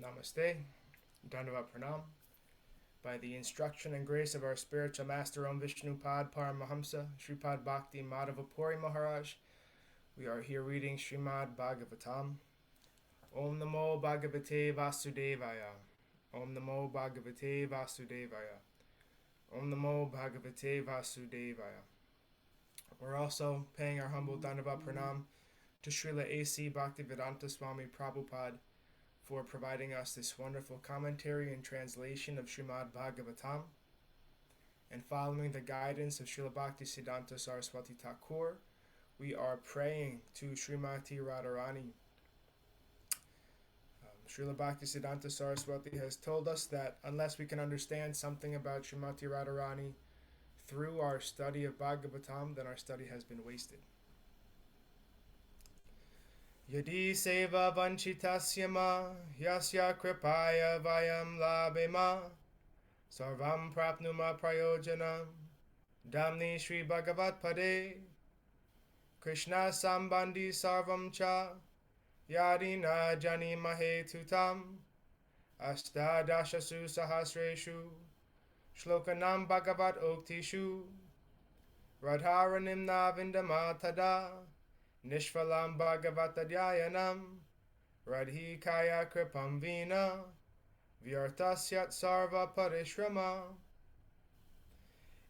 Namaste, Dandavat Pranam. By the instruction and grace of our spiritual master Om Vishnupad Paramahamsa, Sripad Bhakti Madhava Puri Maharaj, we are here reading Srimad Bhagavatam. Om Namo Bhagavate Vasudevaya. Om Namo Bhagavate Vasudevaya. Om Namo Bhagavate Vasudevaya. We're also paying our humble Dandavat Pranam to Srila A.C. Bhaktivedanta Swami Prabhupada for providing us this wonderful commentary and translation of Srimad Bhagavatam. And following the guidance of Srila Bhaktisiddhanta Saraswati Thakur, we are praying to Śrīmatī Rādhārāṇī. Srila Bhaktisiddhanta Saraswati has told us that unless we can understand something about Śrīmatī Rādhārāṇī through our study of Bhagavatam, then our study has been wasted. Yadi sevā-vañcitāḥ yasyāḥ kṛpayā vayaṃ labhema sarvaṃ prāpnumaḥ prayojanaṃ dhāmni śrī-bhagavat pade Kṛṣṇa-sambandhi sarvaṃ cha Yadi na jānīmahe tutam Aṣṭādaśasu sahasreṣu ślokānāṃ bhāgavat-oktiṣu Rādhārānīṃ na vindāmaḥ tada Nishvalam bhagavat-yayinam radhikaya kripam vina vyartasyat sarva-pariśramaḥ.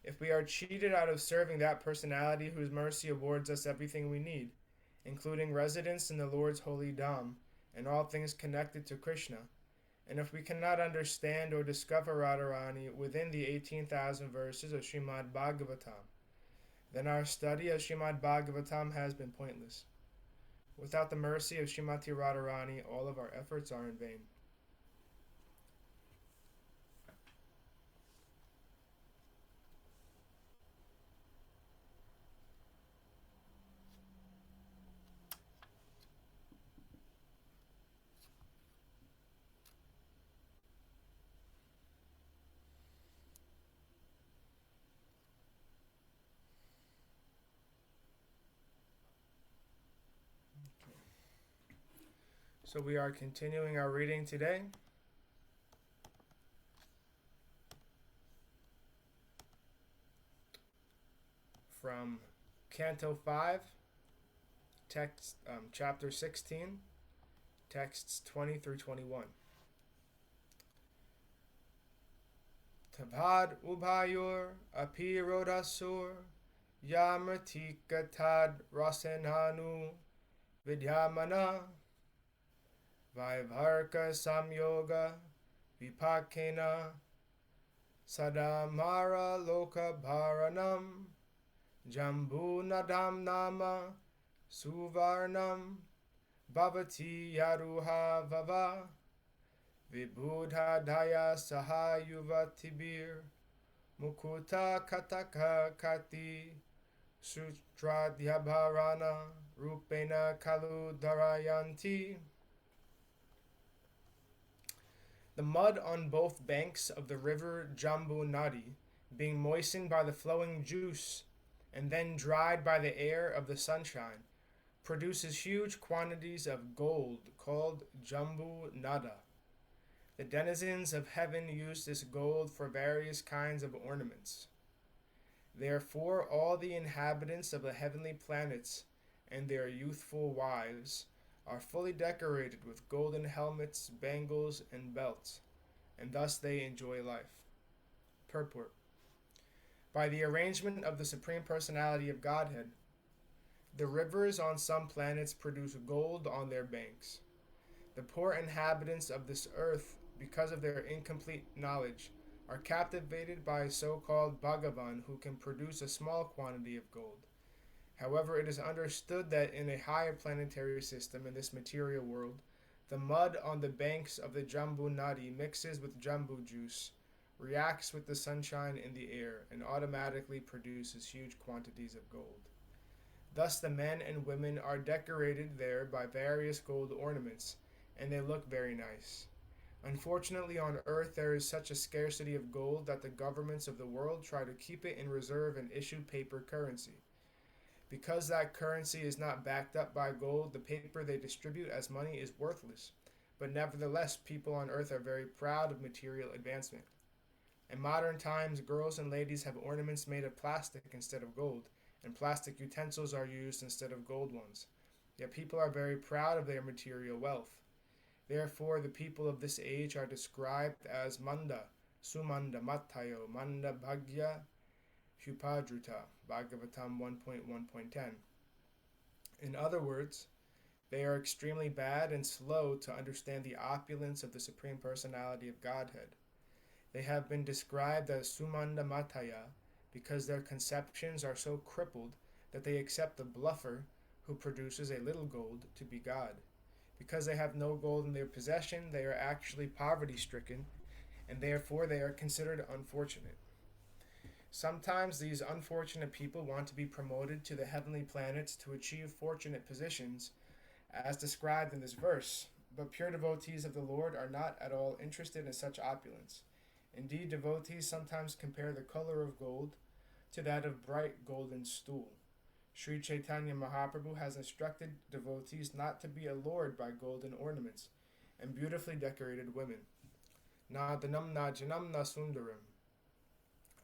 If we are cheated out of serving that personality whose mercy awards us everything we need, including residence in the Lord's holy Dham and all things connected to Krishna, and if we cannot understand or discover Rādhārānīṃ within the 18,000 verses of Srimad Bhagavatam, then our study of Srimad Bhagavatam has been pointless. Without the mercy of Śrīmatī Rādhārāṇī, all of our efforts are in vain. So we are continuing our reading today. From Canto 5, text, chapter 16, texts 20 through 21. Tabhad ubhayor apirodasur yamratikatad rasenhanu vidyamana Vaibharka samyoga vipakena sadamara loka bharanam Jambūnadam nama suvarnam bhavati yaruha vava vibhudha sahayuvatibir mukuta kataka kati sutradhyabharana rupena kalu darayanti. The mud on both banks of the river Jambūnadī, being moistened by the flowing juice and then dried by the air of the sunshine, produces huge quantities of gold called Jambū-nada. The denizens of heaven use this gold for various kinds of ornaments. Therefore all the inhabitants of the heavenly planets and their youthful wives are fully decorated with golden helmets, bangles, and belts, and thus they enjoy life. Purport. By the arrangement of the Supreme Personality of Godhead, the rivers on some planets produce gold on their banks. The poor inhabitants of this earth, because of their incomplete knowledge, are captivated by a so-called Bhagavan who can produce a small quantity of gold. However, it is understood that in a higher planetary system in this material world, the mud on the banks of the Jambūnadī mixes with jambu juice, reacts with the sunshine in the air, and automatically produces huge quantities of gold. Thus the men and women are decorated there by various gold ornaments, and they look very nice. Unfortunately, on earth there is such a scarcity of gold that the governments of the world try to keep it in reserve and issue paper currency. Because that currency is not backed up by gold, the paper they distribute as money is worthless. but nevertheless people on earth are very proud of material advancement. In modern times, girls and ladies have ornaments made of plastic instead of gold, and plastic utensils are used instead of gold ones. Yet people are very proud of their material wealth. Therefore, the people of this age are described as manda, sumanda, mattayo, manda bhagya, hupadruta, Bhagavatam 1.1.10. In other words, they are extremely bad and slow to understand the opulence of the Supreme Personality of Godhead. They have been described as sumanda mataya because their conceptions are so crippled that they accept the bluffer who produces a little gold to be God. Because they have no gold in their possession, they are actually poverty-stricken, and therefore they are considered unfortunate. Sometimes these unfortunate people want to be promoted to the heavenly planets to achieve fortunate positions, as described in this verse, but pure devotees of the Lord are not at all interested in such opulence. Indeed, devotees sometimes compare the color of gold to that of bright golden stool. Sri Chaitanya Mahaprabhu has instructed devotees not to be allured by golden ornaments and beautifully decorated women. Nadanam najanam nasundaram.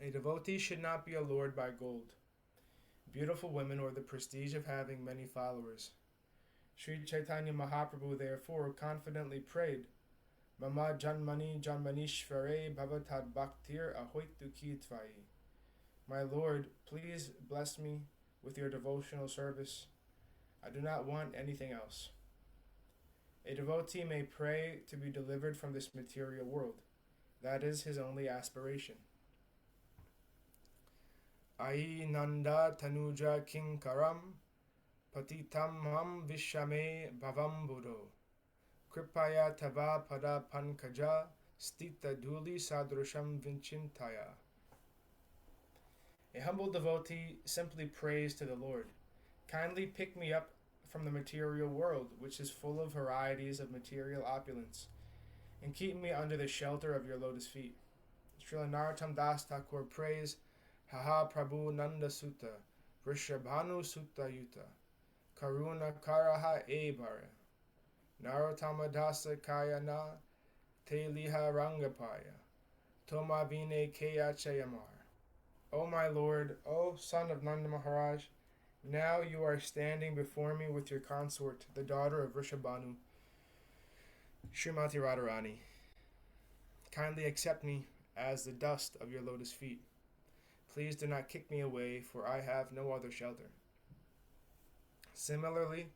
A devotee should not be allured by gold, beautiful women, or the prestige of having many followers. Sri Chaitanya Mahaprabhu therefore confidently prayed, Mama janmani janmanishvare bhavatad bhaktir ahoitu kitvai. My Lord, please bless me with your devotional service. I do not want anything else. A devotee may pray to be delivered from this material world. That is his only aspiration. Ai nanda tanuja kinkaram patitam mam vishame bhavam buddho. Kṛpayā tava pada pankaja stita duli sadrusham viñcintaya. A humble devotee simply prays to the Lord, kindly pick me up from the material world, which is full of varieties of material opulence, and keep me under the shelter of your lotus feet. Srila Narottam Das Thakur prays, Haha Prabhu Nanda Sutta, Vrishabhanu Sutta Yuta, Karuna Karaha Ebara, Narottama Dasa Kayana, Te Liha Rangapaya, Toma Vine Kayachayamar. O my Lord, O son of Nanda Maharaj, now you are standing before me with your consort, the daughter of Vrishabhanu, Śrīmatī Rādhārāṇī. Kindly accept me as the dust of your lotus feet. Please do not kick me away, for I have no other shelter. Similarly,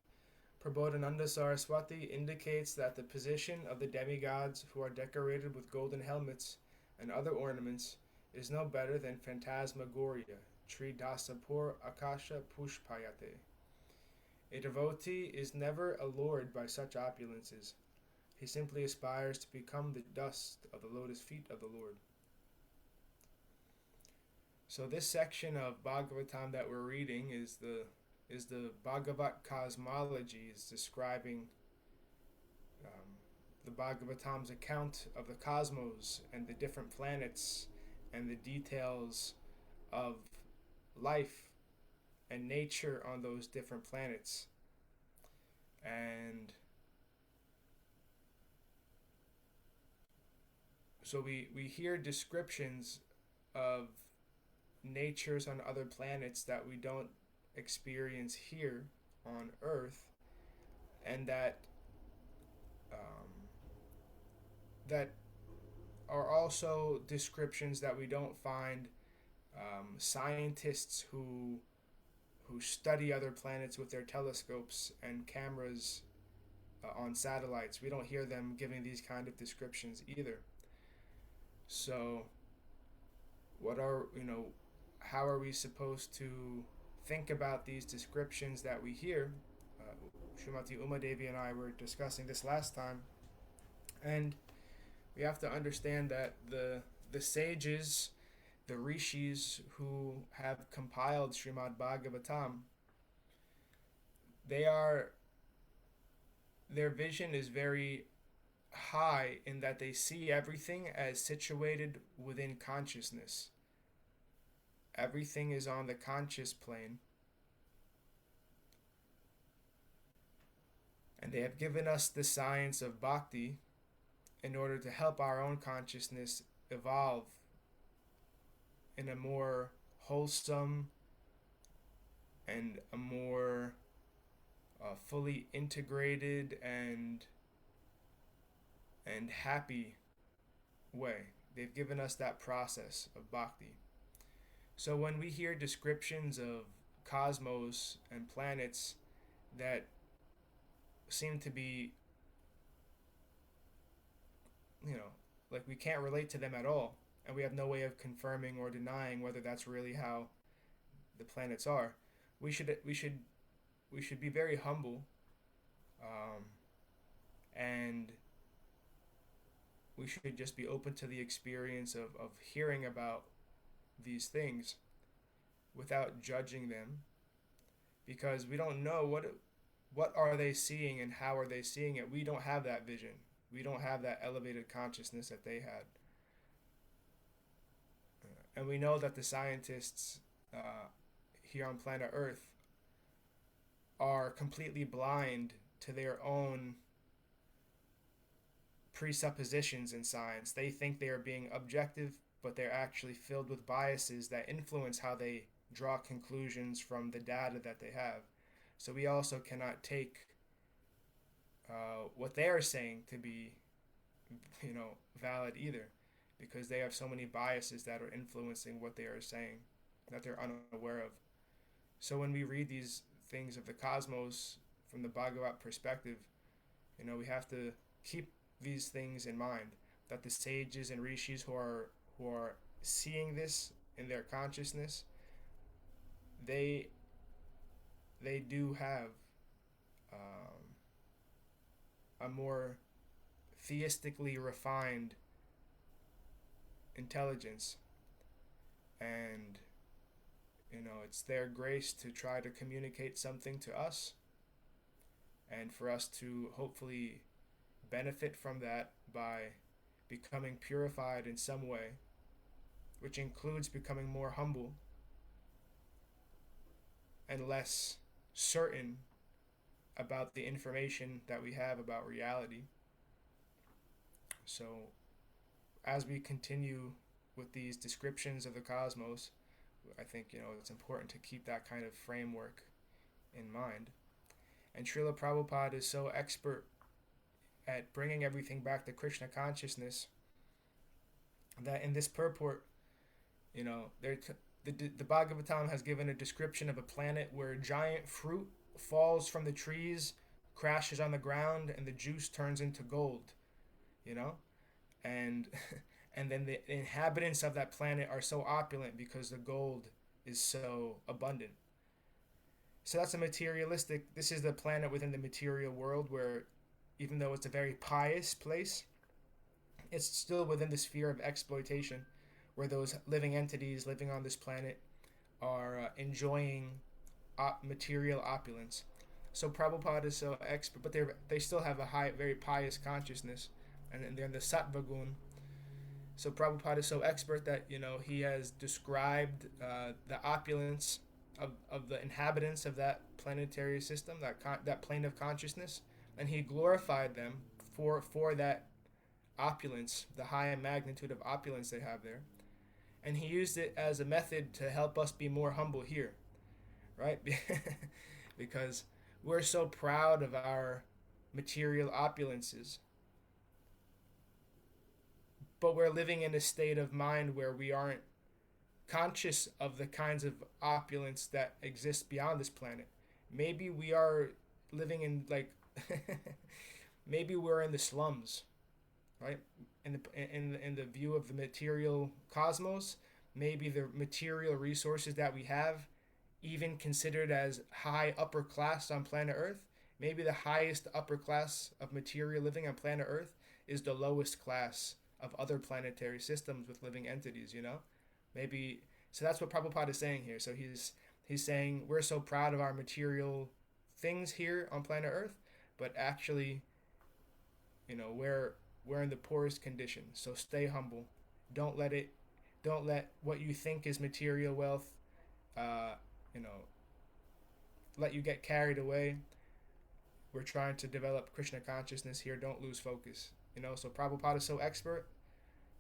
Prabodhananda Saraswati indicates that the position of the demigods who are decorated with golden helmets and other ornaments is no better than phantasmagoria, Tridasapur Akasha Pushpayate. A devotee is never allured by such opulences. He simply aspires to become the dust of the lotus feet of the Lord. So this section of Bhagavatam that we're reading is the Bhagavat Cosmology, is describing the Bhagavatam's account of the cosmos and the different planets and the details of life and nature on those different planets. And so we hear descriptions of natures on other planets that we don't experience here on Earth, and that that are also descriptions that we don't find scientists who study other planets with their telescopes and cameras on satellites. We don't hear them giving these kind of descriptions either. So how are we supposed to think about these descriptions that we hear? Srimati Uma Devi and I were discussing this last time, and we have to understand that the sages, the rishis who have compiled Srimad Bhagavatam, their vision is very high in that they see everything as situated within consciousness. Everything is on the conscious plane. And they have given us the science of bhakti in order to help our own consciousness evolve in a more wholesome and a more fully integrated and happy way. They've given us that process of bhakti. So when we hear descriptions of cosmos and planets that seem to be, like we can't relate to them at all, and we have no way of confirming or denying whether that's really how the planets are, we should be very humble, and we should just be open to the experience of hearing about these things without judging them, because we don't know what are they seeing and how are they seeing it. We don't have that vision. We don't have that elevated consciousness that they had. And we know that the scientists here on planet Earth are completely blind to their own presuppositions in science. They think they are being objective, but they're actually filled with biases that influence how they draw conclusions from the data that they have. So we also cannot take what they are saying to be, valid either, because they have so many biases that are influencing what they are saying that they're unaware of. So when we read these things of the cosmos from the Bhagavat perspective, we have to keep these things in mind, that the sages and rishis who are seeing this in their consciousness, they do have a more theistically refined intelligence, and it's their grace to try to communicate something to us, and for us to hopefully benefit from that by becoming purified in some way, which includes becoming more humble and less certain about the information that we have about reality. So as we continue with these descriptions of the cosmos, I think it's important to keep that kind of framework in mind. And Srila Prabhupada is so expert at bringing everything back to Krishna consciousness that in this purport, the Bhagavatam has given a description of a planet where giant fruit falls from the trees, crashes on the ground, and the juice turns into gold, and and then the inhabitants of that planet are so opulent because the gold is so abundant. So that's this is the planet within the material world where, even though it's a very pious place, it's still within the sphere of exploitation, where those living entities living on this planet are enjoying material opulence. So Prabhupada is so expert, but they still have a very pious consciousness, and they're in the sattva gun. So Prabhupada is so expert that he has described the opulence of the inhabitants of that planetary system, that plane of consciousness, and he glorified them for that opulence, the high magnitude of opulence they have there, and he used it as a method to help us be more humble here, right? Because we're so proud of our material opulences, but we're living in a state of mind where we aren't conscious of the kinds of opulence that exist beyond this planet. Maybe we are living in maybe we're in the slums, right? In the view of the material cosmos, maybe the material resources that we have, even considered as high upper class on planet Earth, maybe the highest upper class of material living on planet Earth is the lowest class of other planetary systems with living entities, Maybe, so that's what Prabhupada is saying here. So he's saying we're so proud of our material things here on planet Earth, but actually, we're in the poorest condition. So stay humble. Don't let what you think is material wealth, let you get carried away. we're trying to develop Krishna consciousness here. Don't lose focus. So Prabhupada is so expert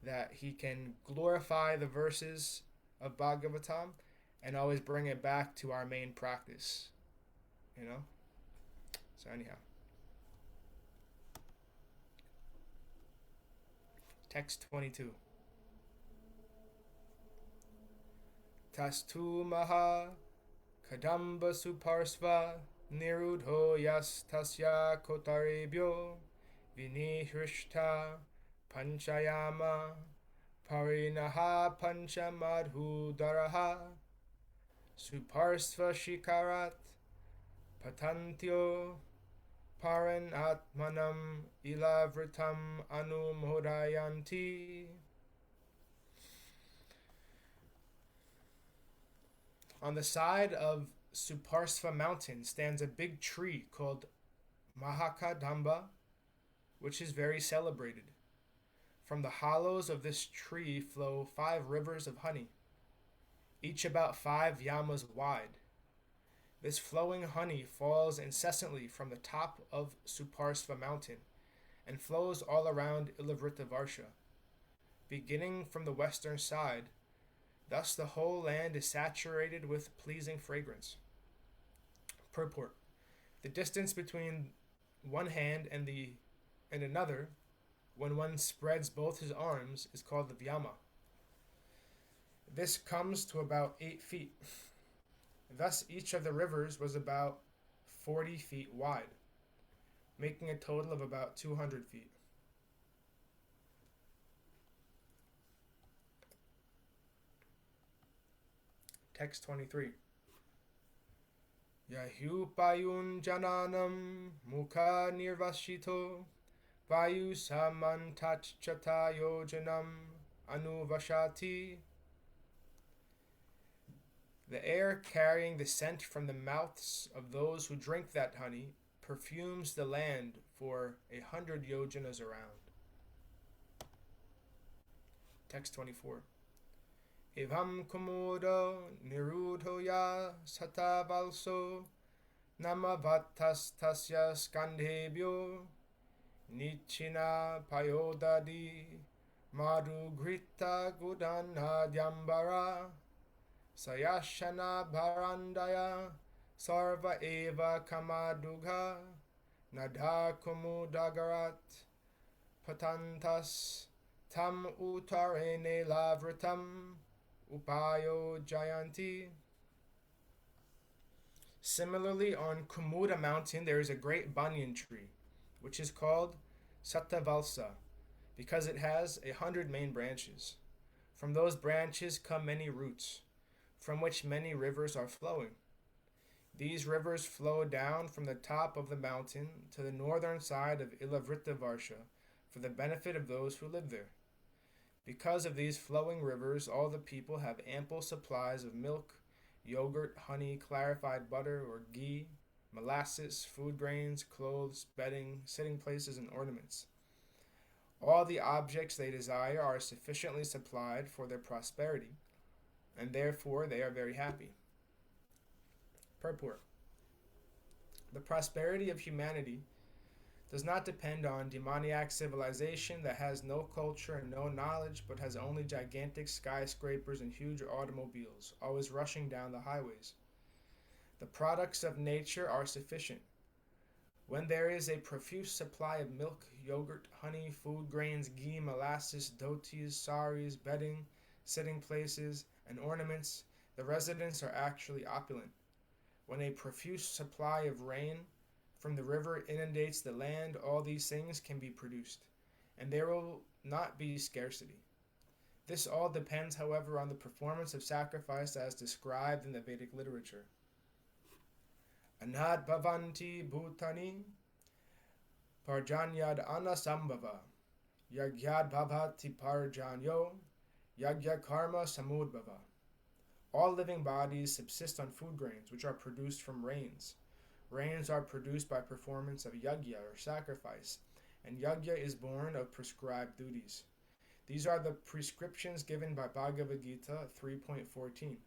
that he can glorify the verses of Bhagavatam and always bring it back to our main practice. So anyhow. Text 22. Tastu maha kadamba suparsva nirudho yas tasya kotarebhyo vinihrishtha panchayama parinaha panchamadhudaraha suparsva shikarat patantyo paran atmanam ilavritam anumhodayanti. On the side of Suparsva mountain stands a big tree called Mahakadamba, which is very celebrated. From the hollows of this tree flow 5 rivers of honey, each about 5 yamas wide. This flowing honey falls incessantly from the top of Suparsva mountain and flows all around Ilavrita-varsha, beginning from the western side. Thus the whole land is saturated with pleasing fragrance. Purport. The distance between one hand and another, when one spreads both his arms, is called the vayaṃ. This comes to about 8 feet. Thus each of the rivers was about 40 feet wide, making a total of about 200 feet. Text 23. Yahyupayun jananam mukha nirvashito vayu samantachchata yojanam anuvashati. The air carrying the scent from the mouths of those who drink that honey perfumes the land for 100 yojanas around. Text 24. Evam kumodo nirudho ya satavalso namavatas tasya skandhebhyo nichina payodadi madhugrita gudana dyambara sayashana bharandaya sarva eva kamadugha nadha kumudagarat patantas tam utarene lavritam prayojanaṃ. Similarly, on Kumuda mountain there is a great banyan tree, which is called Satavalsa, because it has 100 main branches. From those branches come many roots, from which many rivers are flowing. These rivers flow down from the top of the mountain to the northern side of Ilavrita-varsha for the benefit of those who live there. Because of these flowing rivers, all the people have ample supplies of milk, yogurt, honey, clarified butter or ghee, molasses, food grains, clothes, bedding, sitting places, and ornaments. All the objects they desire are sufficiently supplied for their prosperity, and therefore they are very happy. Purport. The prosperity of humanity does not depend on demoniac civilization that has no culture and no knowledge, but has only gigantic skyscrapers and huge automobiles, always rushing down the highways. The products of nature are sufficient. When there is a profuse supply of milk, yogurt, honey, food grains, ghee, molasses, dhotis, saris, bedding, sitting places, and ornaments, the residents are actually opulent. When a profuse supply of rain from the river inundates the land, all these things can be produced, and there will not be scarcity. This all depends, however, on the performance of sacrifice as described in the Vedic literature. Anad bhavanti bhutani parjanyad anasambhava yagyad bhavati parjanyo yagya karma samudbhava. All living bodies subsist on food grains, which are produced from rains. Rains are produced by performance of yagya or sacrifice, and yagya is born of prescribed duties. These are the prescriptions given by Bhagavad Gita 3.14.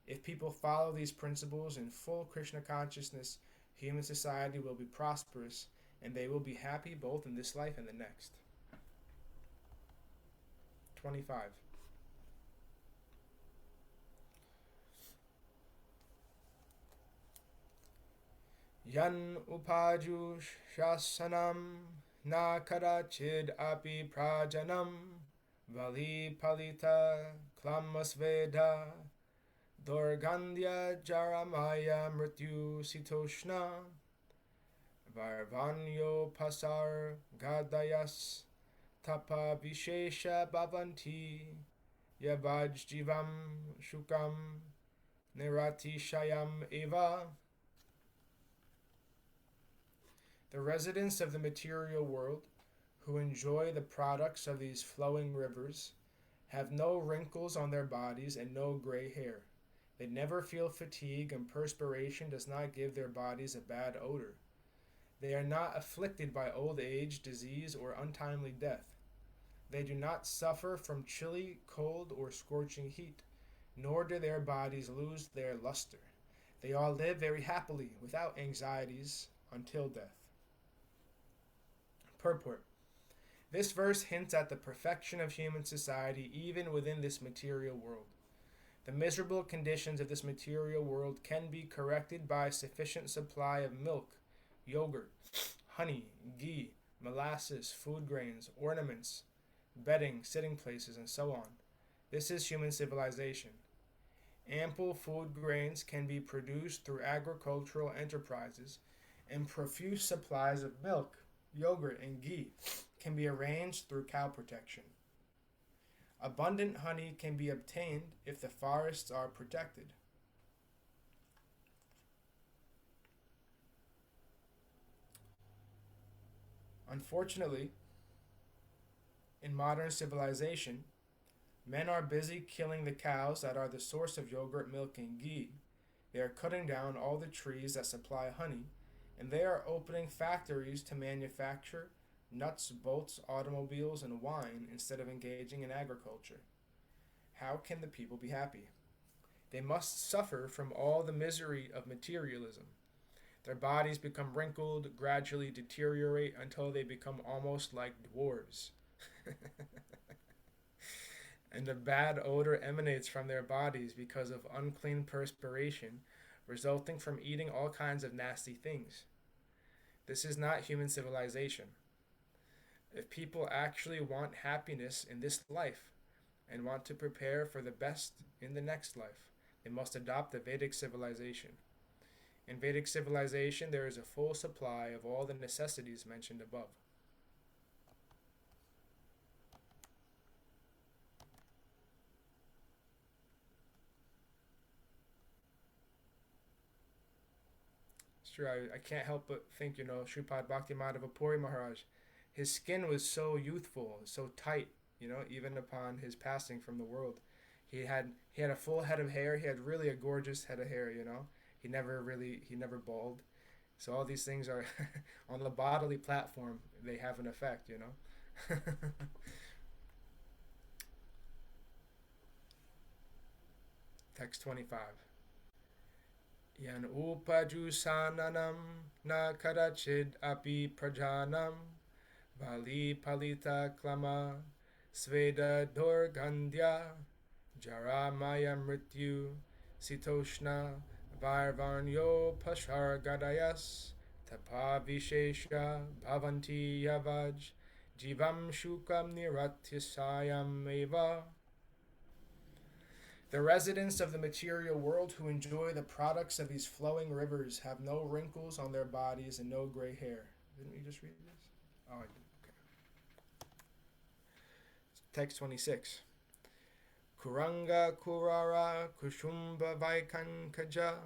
If people follow these principles in full Krishna consciousness, human society will be prosperous, and they will be happy both in this life and the next. 25. Yan upaju shasanam na kadachid api prajanam vali palita klamasveda dorgandhya jaramaya mrityu sitoshna varvanyo pasar gadayas tapa vishesha bhavanti yavaj jivam shukam niratishayam eva. The residents of the material world, who enjoy the products of these flowing rivers, have no wrinkles on their bodies and no gray hair. They never feel fatigue, and perspiration does not give their bodies a bad odor. They are not afflicted by old age, disease, or untimely death. They do not suffer from chilly, cold, or scorching heat, nor do their bodies lose their luster. They all live very happily, without anxieties, until death. Purport. This verse hints at the perfection of human society even within this material world. The miserable conditions of this material world can be corrected by a sufficient supply of milk, yogurt, honey, ghee, molasses, food grains, ornaments, bedding, sitting places, and so on. This is human civilization. Ample food grains can be produced through agricultural enterprises, and profuse supplies of milk, yogurt, and ghee can be arranged through cow protection. Abundant honey can be obtained if the forests are protected. Unfortunately, in modern civilization, men are busy killing the cows that are the source of yogurt, milk, and ghee. They are cutting down all the trees that supply honey, and they are opening factories to manufacture nuts, boats, automobiles, and wine instead of engaging in agriculture. How can the people be happy? They must suffer from all the misery of materialism. Their bodies become wrinkled, gradually deteriorate until they become almost like dwarves. And a bad odor emanates from their bodies because of unclean perspiration resulting from eating all kinds of nasty things. This is not human civilization. If people actually want happiness in this life and want to prepare for the best in the next life, they must adopt the Vedic civilization. In Vedic civilization, there is a full supply of all the necessities mentioned above. It's true, I can't help but think, Sripad Bhaktimadhava Puri Maharaj, his skin was so youthful, so tight, even upon his passing from the world. He had a full head of hair. He had really a gorgeous head of hair, He never bald. So all these things are on the bodily platform, they have an effect, Text 25. Yan upajusananam na kadachid api prajanam vali palita klama sveda dorgandhya jaramaya mrityu sitoshna varvanyo pashar gadayas tapa vishesha bhavanti yavaj jivam shukam niratisayam eva. The residents of the material world who enjoy the products of these flowing rivers have no wrinkles on their bodies and no gray hair. Didn't we just read this? Oh, I did. Okay. Text 26. Kuranga kurara kushumba vaikankaja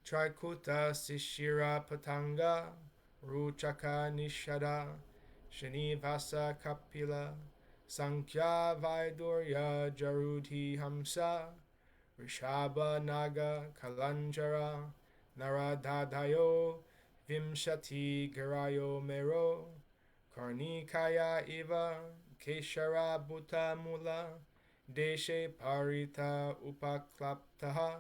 trikuta sishira patanga ruchaka nishada shinivasa kapila sankhya vaidurya jarudhi hamsa Rishabha Naga Kalanjara Naradadayo Vimshati Garayo Mero Karnikaya Eva Keshara Bhuta Mula Deshe Parita Upaklaptaha.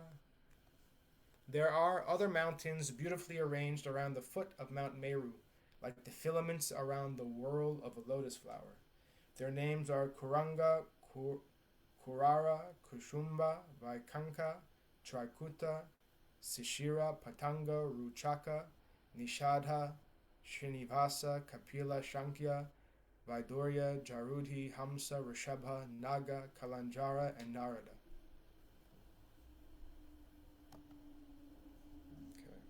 There are other mountains beautifully arranged around the foot of Mount Meru, like the filaments around the whorl of a lotus flower. Their names are Kuranga, Kurara, Kushumba, Vaikanka, Trikuta, Sishira, Patanga, Ruchaka, Nishadha, Srinivasa, Kapila, Shankya, Vaidurya, Jarudhi, Hamsa, Rishabha, Naga, Kalanjara, and Narada. Okay,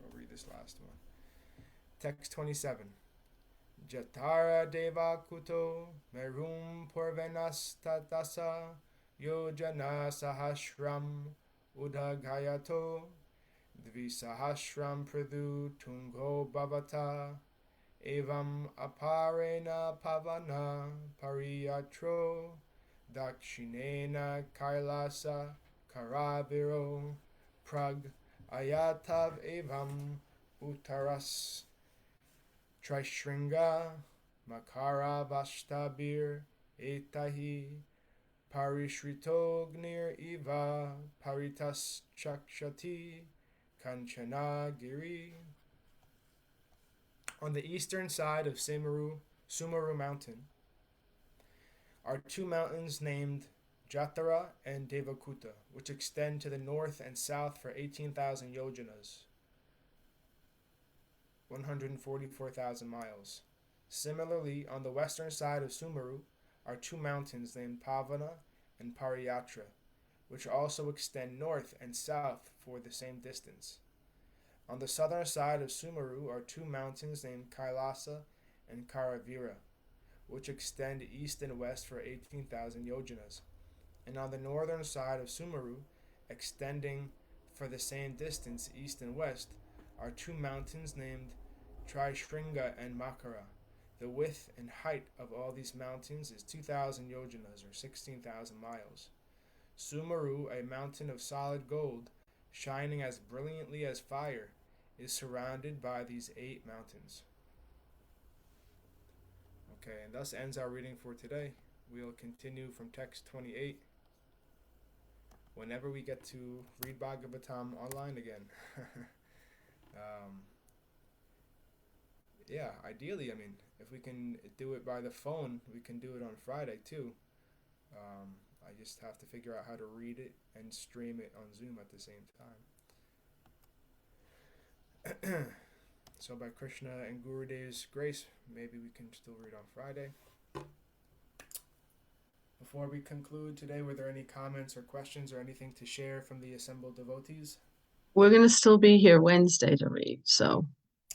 I'll read this last one. Text 27. Jatara Deva Kuto Merum Purvenastadasa Yojana Sahasram Udagayato Dvisahasram Pradhu Tungo Bhavata Evam Aparena Pavana Pariyatro Dakshinena Kailasa Karaviro Prag Ayatav Evam Uttaras Trishringa Makara Vashtabir Etahi Parishritogner Iva Paritas Chakshati Kanchanagiri. On the eastern side of Sumeru Mountain are two mountains named Jatara and Devakuta, which extend to the north and south for 18,000 yojanas, 144,000 miles. Similarly, on the western side of Sumeru are two mountains named Pavana and Pariyatra, which also extend north and south for the same distance. On the southern side of Sumeru are two mountains named Kailasa and Karavira, which extend east and west for 18,000 yojanas. And on the northern side of Sumeru, extending for the same distance east and west, are two mountains named Trishringa and Makara. The width and height of all these mountains is 2,000 yojanas, or 16,000 miles. Sumeru, a mountain of solid gold, shining as brilliantly as fire, is surrounded by these 8 mountains. Okay, and thus ends our reading for today. We'll continue from text 28 whenever we get to read Bhagavatam online again. Yeah, ideally, if we can do it by the phone, we can do it on Friday too. I just have to figure out how to read it and stream it on Zoom at the same time. So by Krishna and Gurudev's grace, maybe we can still read on Friday. Before we conclude today, were there any comments or questions or anything to share from the assembled devotees? We're going to still be here Wednesday to read, so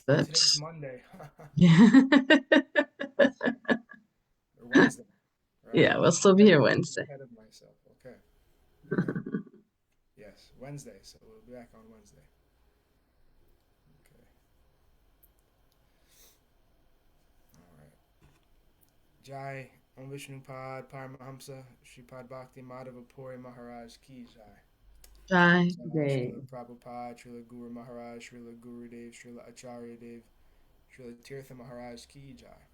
Today's that's Monday. or Or Wednesday, right? Yeah, we'll still be here Wednesday. Ahead of myself. Okay. Yes, Wednesday. So we'll be back on Wednesday. Okay. All right. Jai Om Vishnupad Paramahamsa Shripad Bhakti Madhava Puri Maharaj Ki Jai. Jai. Srila Prabhupada, Srila Guru Maharaj, Srila Gurudev, Srila Acharya Dev, Srila Tirtha Maharaj Ki Jai.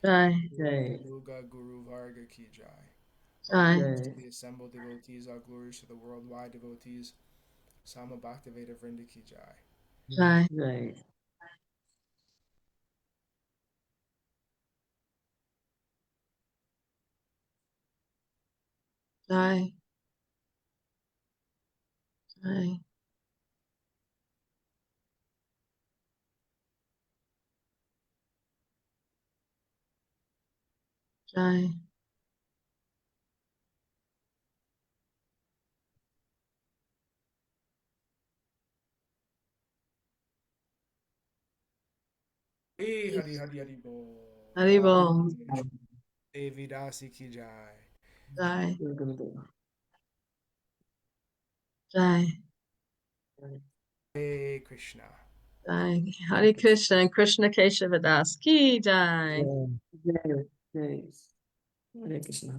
Jai. Luga Guru Varga Ki Jai. Jai. To the assembled devotees, all glories to the worldwide devotees. Sama Bhaktiveda Vrinda Ki Jai. Jai. Jai. Jai. Jai. Hey, Hari Hari Hari Bol. Haribol. Devi Dasi Ki Jai. Jai. Jai. Hey Krishna. Jai. Hare Krishna and Krishna Keshava Das Ki Jai. Jai. Hare Krishna.